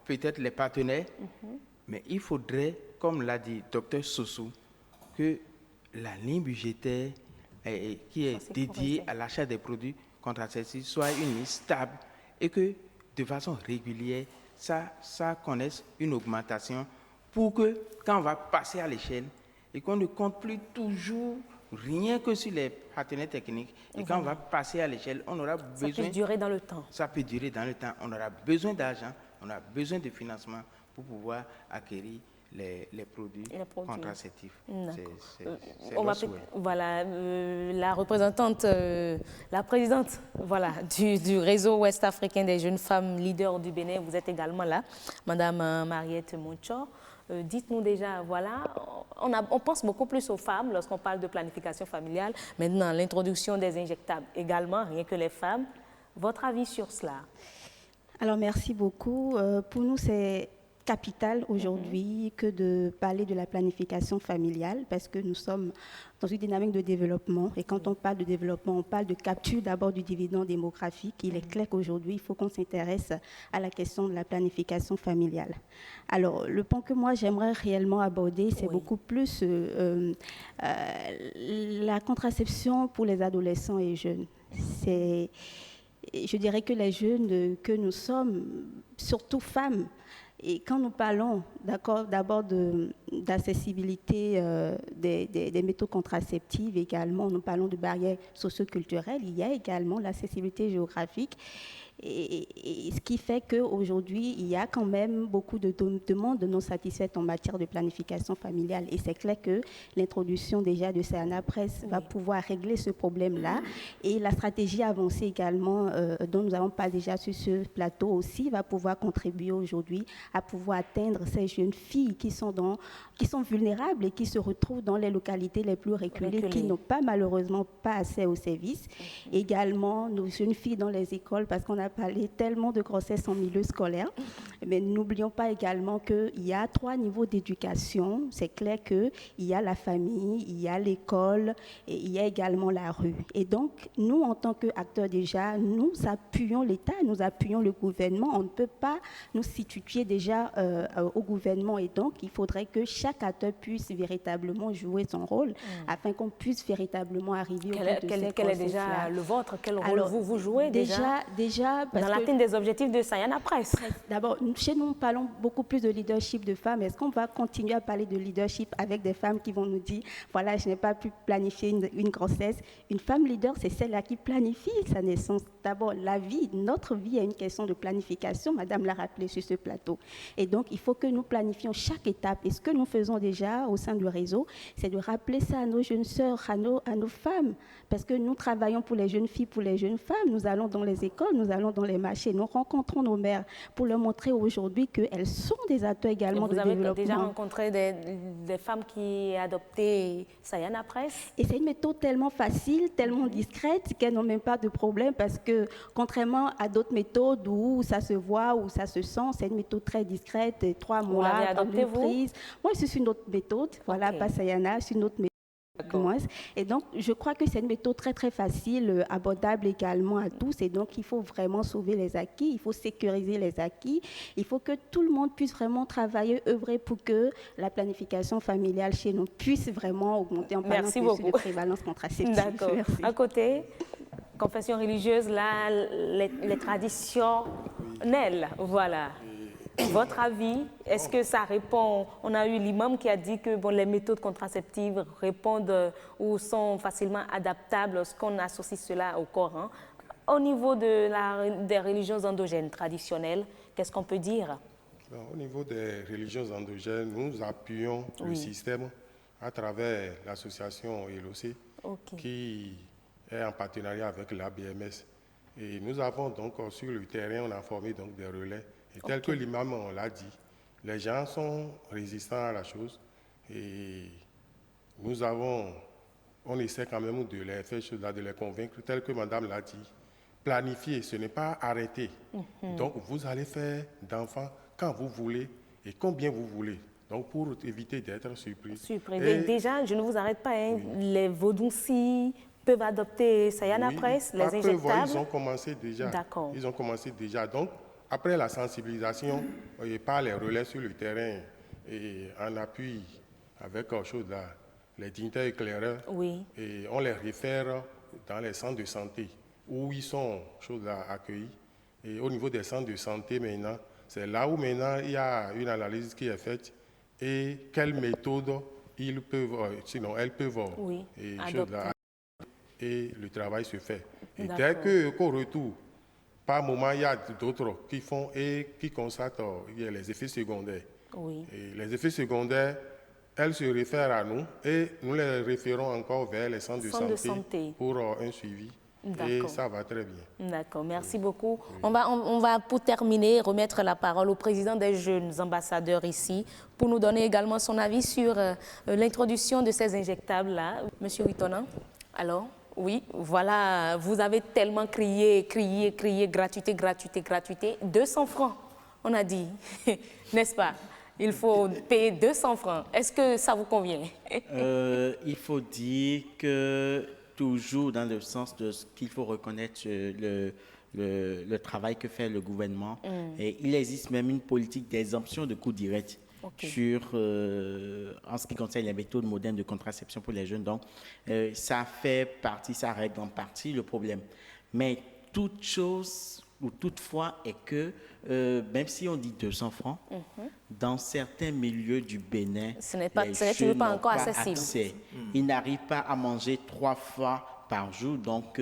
peut-être les partenaires, mais il faudrait, comme l'a dit Dr Sossou, que la ligne budgétaire qui est dédiée à l'achat des produits contraceptifs soit une ligne stable et que, de façon régulière, ça connaisse une augmentation pour que, quand on va passer à l'échelle et qu'on ne compte plus toujours rien que sur les partenaires techniques, et quand on va passer à l'échelle, on aura besoin... Ça peut durer dans le temps. Ça peut durer dans le temps. On aura besoin d'argent, on aura besoin de financement pour pouvoir acquérir les produits contraceptifs. Voilà, la représentante, la présidente du réseau ouest-africain des jeunes femmes leaders du Bénin, vous êtes également là, Madame Mariette Monchor. Dites-nous déjà, voilà, on pense beaucoup plus aux femmes lorsqu'on parle de planification familiale. Maintenant, l'introduction des injectables également, rien que les femmes. Votre avis sur cela? Alors, merci beaucoup. Pour nous, c'est capital aujourd'hui que de parler de la planification familiale parce que nous sommes dans une dynamique de développement et quand on parle de développement, on parle de capture d'abord du dividende démographique. Il est clair qu'aujourd'hui, il faut qu'on s'intéresse à la question de la planification familiale. Alors, le point que moi j'aimerais réellement aborder, c'est beaucoup plus la contraception pour les adolescents et jeunes. Je dirais que les jeunes que nous sommes, surtout femmes, et quand nous parlons d'abord d'accessibilité des méthodes contraceptives également, nous parlons de barrières socioculturelles, il y a également l'accessibilité géographique. Et ce qui fait qu'aujourd'hui, il y a quand même beaucoup de demandes non satisfaites en matière de planification familiale. Et c'est clair que l'introduction déjà de Sana Press va pouvoir régler ce problème-là. Et la stratégie avancée également, dont nous avons parlé déjà sur ce plateau aussi, va pouvoir contribuer aujourd'hui à pouvoir atteindre ces jeunes filles qui sont vulnérables et qui se retrouvent dans les localités les plus reculées, qui n'ont pas malheureusement pas accès aux services. Également, nos jeunes filles dans les écoles, parce qu'on a parlé tellement de grossesse en milieu scolaire, mais n'oublions pas également qu'il y a 3 niveaux d'éducation. C'est clair qu'il y a la famille, il y a l'école et il y a également la rue. Et donc, nous, en tant qu'acteurs déjà, nous appuyons l'État, nous appuyons le gouvernement. On ne peut pas nous situer déjà au gouvernement. Et donc, il faudrait que chaque acteur puisse véritablement jouer son rôle afin qu'on puisse véritablement arriver au bout de ces grossesses-là. Quel est déjà le vôtre? Quel rôle vous jouez déjà dans l'atteinte des objectifs de Sayana Presse? D'abord, chez nous, nous parlons beaucoup plus de leadership de femmes. Est-ce qu'on va continuer à parler de leadership avec des femmes qui vont nous dire, voilà, je n'ai pas pu planifier une grossesse? Une femme leader, c'est celle-là qui planifie sa naissance. D'abord, la vie, notre vie est une question de planification, Madame l'a rappelé sur ce plateau. Et donc, il faut que nous planifions chaque étape. Et ce que nous faisons déjà au sein du réseau, c'est de rappeler ça à nos jeunes sœurs, à nos femmes, parce que nous travaillons pour les jeunes filles, pour les jeunes femmes. Nous allons dans les écoles, nous allons dans les marchés, nous rencontrons nos mères pour leur montrer aujourd'hui qu'elles sont des acteurs également de développement. Vous avez déjà rencontré des femmes qui adoptaient Sayana Presse? Et c'est une méthode tellement facile, tellement discrète qu'elles n'ont même pas de problème, parce que contrairement à d'autres méthodes où ça se voit, où ça se sent, c'est une méthode très discrète, 3 mois, vous l'avez adoptée, vous? Moi, c'est une autre méthode, voilà, pas Sayana, c'est une autre méthode. Et donc, je crois que c'est une méthode très, très facile, abordable également à tous. Et donc, il faut vraiment sauver les acquis, il faut sécuriser les acquis. Il faut que tout le monde puisse vraiment travailler, œuvrer pour que la planification familiale chez nous puisse vraiment augmenter en parlant de prévalence contraceptive. D'accord. À côté, confession religieuse, là, les traditionnelles, voilà. Votre avis, est-ce que ça répond? On a eu l'imam qui a dit que les méthodes contraceptives répondent ou sont facilement adaptables lorsqu'on associe cela au Coran. Au niveau des religions endogènes traditionnelles, qu'est-ce qu'on peut dire? Au niveau des religions endogènes, nous appuyons le système à travers l'association ELOC qui est en partenariat avec l'ABMS. Et nous avons donc sur le terrain, on a formé donc des relais. Et tel que l'imam l'a dit, les gens sont résistants à la chose et on essaie quand même de les faire de les convaincre, tel que madame l'a dit. Planifier, ce n'est pas arrêter. Donc vous allez faire d'enfants quand vous voulez et combien vous voulez. Donc pour éviter d'être surpris. Et déjà, je ne vous arrête pas, les Vaudouci peuvent adopter Sayana Presse, les injectables. Ils ont commencé déjà. D'accord. Ils ont commencé déjà. Donc, après la sensibilisation et par les relais sur le terrain et en appui avec les dignitaires éclaireurs, et on les réfère dans les centres de santé où ils sont accueillis. Et au niveau des centres de santé maintenant, c'est là où maintenant il y a une analyse qui est faite et quelles méthodes elles peuvent et le travail se fait. Et dès qu'au retour, par moment, il y a d'autres qui font et qui constatent les effets secondaires. Et les effets secondaires, elles se réfèrent à nous et nous les référons encore vers les centres de santé pour un suivi. Et ça va très bien. D'accord, merci beaucoup. On va, pour terminer, remettre la parole au président des jeunes ambassadeurs ici pour nous donner également son avis sur l'introduction de ces injectables-là. Monsieur Witona, alors? Oui, voilà, vous avez tellement crié, gratuité, gratuité, gratuité. 200 francs, on a dit, n'est-ce pas? Il faut payer 200 francs. Est-ce que ça vous convient? Il faut dire que toujours dans le sens de ce qu'il faut reconnaître le travail que fait le gouvernement. Et il existe même une politique d'exemption de coûts directs. Sur, en ce qui concerne les méthodes modernes de contraception pour les jeunes. Donc, ça fait partie, ça règle en partie le problème. Mais toute chose, ou toutefois, est que, même si on dit 200 francs, dans certains milieux du Bénin, les jeunes n'ont pas accès. Ils n'arrivent pas à manger 3 fois par jour. Donc,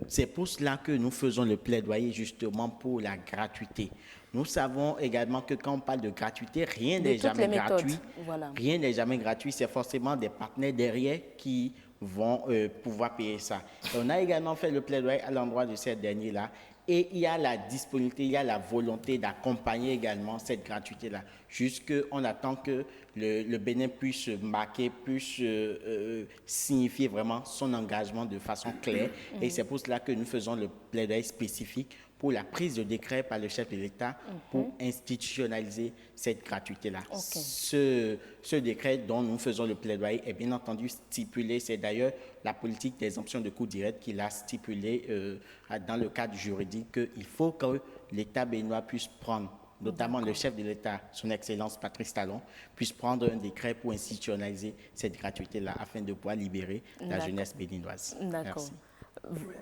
c'est pour cela que nous faisons le plaidoyer justement pour la gratuité. Nous savons également que quand on parle de gratuité, rien n'est jamais gratuit. Voilà. Rien n'est jamais gratuit. C'est forcément des partenaires derrière qui vont pouvoir payer ça. Et on a également fait le plaidoyer à l'endroit de ces derniers-là Et il y a la disponibilité, il y a la volonté d'accompagner également cette gratuité-là. Juste qu'on attend que le Bénin puisse marquer, puisse signifier vraiment son engagement de façon claire. Et c'est pour cela que nous faisons le plaidoyer spécifique pour la prise de décret par le chef de l'État pour institutionnaliser cette gratuité-là. Ce décret dont nous faisons le plaidoyer est bien entendu stipulé. C'est d'ailleurs la politique d'exemption de coûts directs qui l'a stipulé dans le cadre juridique qu'il faut que l'État béninois puisse prendre, notamment le chef de l'État, son Excellence Patrice Talon, puisse prendre un décret pour institutionnaliser cette gratuité-là afin de pouvoir libérer la jeunesse béninoise. D'accord.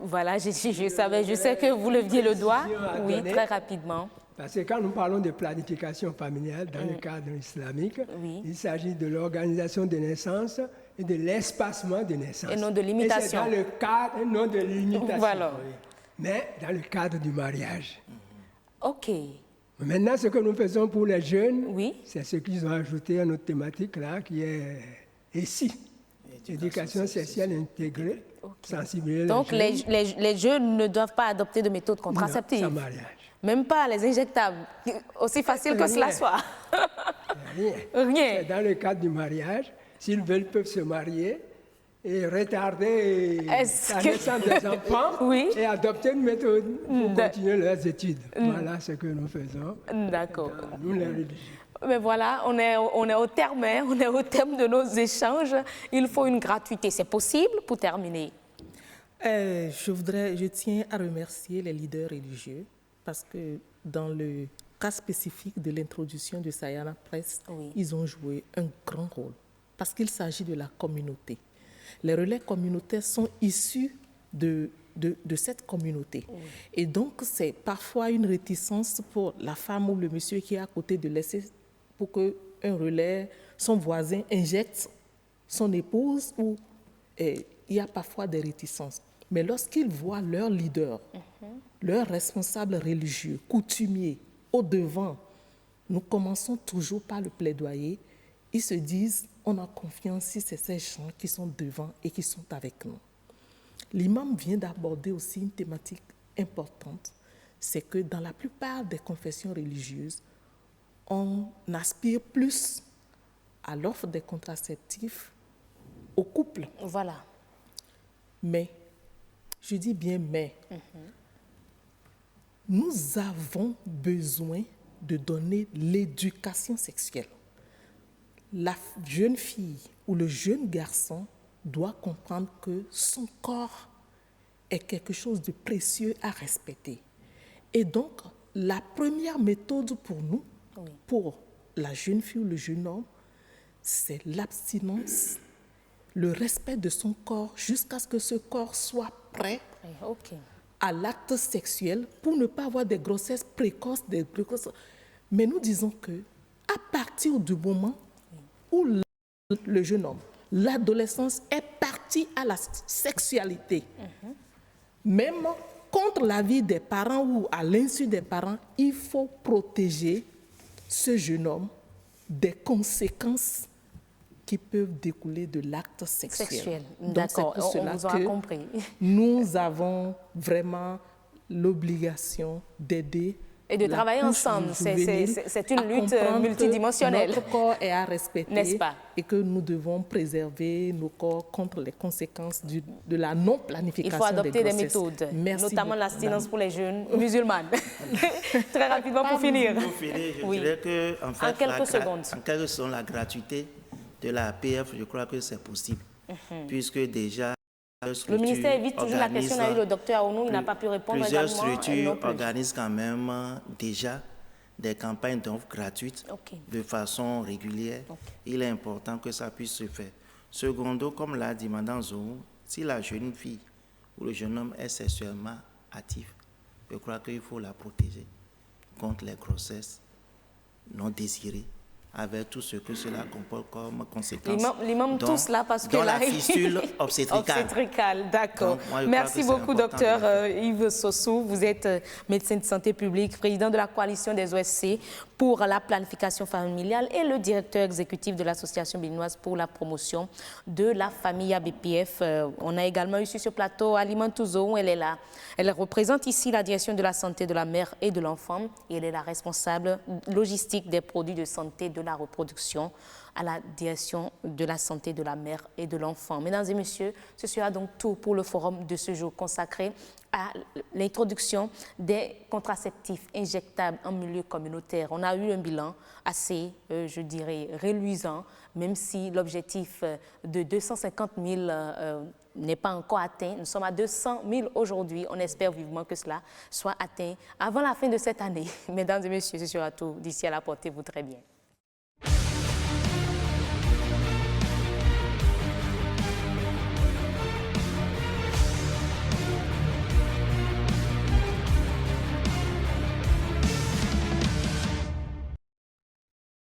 Voilà, je sais que vous leviez le doigt. Oui, très rapidement. Parce que quand nous parlons de planification familiale dans le cadre islamique, il s'agit de l'organisation des naissances et de l'espacement des naissances. Et non de l'imitation. Et c'est dans le cadre, et non de l'imitation. Voilà. Oui. Mais dans le cadre du mariage. OK. Maintenant, ce que nous faisons pour les jeunes, c'est ce qu'ils ont ajouté à notre thématique là, qui est ici. Éducation sexuelle intégrée, sensibiliser donc les jeunes. Donc les jeunes ne doivent pas adopter de méthodes contraceptives. Non, sans mariage. Même pas les injectables, aussi facile que cela soit. Rien. C'est dans le cadre du mariage. S'ils veulent, peuvent se marier et retarder la naissance des enfants et adopter une méthode pour continuer leurs études. Voilà ce que nous faisons. D'accord. Nous, les religieux. Mais voilà, on est au terme, on est au terme de nos échanges. Il faut une gratuité, c'est possible pour terminer? Je tiens à remercier les leaders religieux parce que dans le cas spécifique de l'introduction de Sayana Press, ils ont joué un grand rôle parce qu'il s'agit de la communauté. Les relais communautaires sont issus de cette communauté. Et donc, c'est parfois une réticence pour la femme ou le monsieur qui est à côté de laisser pour qu'un relais, son voisin injecte son épouse ou il y a parfois des réticences. Mais lorsqu'ils voient leur leader, leur responsable religieux, coutumier, au devant, nous commençons toujours par le plaidoyer, ils se disent, on a confiance si c'est ces gens qui sont devant et qui sont avec nous. L'imam vient d'aborder aussi une thématique importante, c'est que dans la plupart des confessions religieuses, on aspire plus à l'offre des contraceptifs au couple. Voilà. Mais, je dis bien mais, nous avons besoin de donner l'éducation sexuelle. La jeune fille ou le jeune garçon doit comprendre que son corps est quelque chose de précieux à respecter. Et donc, la première méthode pour nous, pour la jeune fille ou le jeune homme, c'est l'abstinence, le respect de son corps jusqu'à ce que ce corps soit prêt à l'acte sexuel pour ne pas avoir des grossesses précoces, Mais nous disons que à partir du moment où le jeune homme, l'adolescence est partie à la sexualité, même contre l'avis des parents ou à l'insu des parents, il faut protéger ce jeune homme des conséquences qui peuvent découler de l'acte sexuel. D'accord, on vous aura compris. Nous avons vraiment l'obligation d'aider et de travailler ensemble. C'est une lutte multidimensionnelle. Notre corps est à respecter, n'est-ce pas? Et que nous devons préserver nos corps contre les conséquences de la non-planification. Il faut adopter des méthodes, notamment l'abstinence pour les jeunes musulmanes. Très rapidement pour finir. Pour finir, je dirais que, en fait, en quelques secondes, la gratuité de la APF, je crois que c'est possible, puisque déjà le ministère évite toujours la question. On a eu le docteur Aounou, il n'a pas pu répondre. Plusieurs structures organisent quand même déjà des campagnes d'offres gratuites de façon régulière. Il est important que ça puisse se faire. Secondo, comme l'a dit Mme Zoumou, si la jeune fille ou le jeune homme est sexuellement actif, je crois qu'il faut la protéger contre les grossesses non désirées, avec tout ce que cela comporte comme conséquence. L'imam tous là parce que la fistule obstétricale. D'accord. Merci beaucoup, docteur Yves Sossou. Vous êtes médecin de santé publique, président de la coalition des OSC pour la planification familiale et le directeur exécutif de l'Association béninoise pour la promotion de la famille ABPF. On a également eu sur ce plateau Alima Touzo, elle est là. Elle représente ici la direction de la santé de la mère et de l'enfant et elle est la responsable logistique des produits de santé de la reproduction à la direction de la santé de la mère et de l'enfant. Mesdames et messieurs, ce sera donc tout pour le forum de ce jour consacré à l'introduction des contraceptifs injectables en milieu communautaire. On a eu un bilan assez, je dirais, reluisant, même si l'objectif de 250 000 n'est pas encore atteint. Nous sommes à 200 000 aujourd'hui. On espère vivement que cela soit atteint avant la fin de cette année. Mesdames et messieurs, ce sera tout. D'ici à là, portez-vous très bien.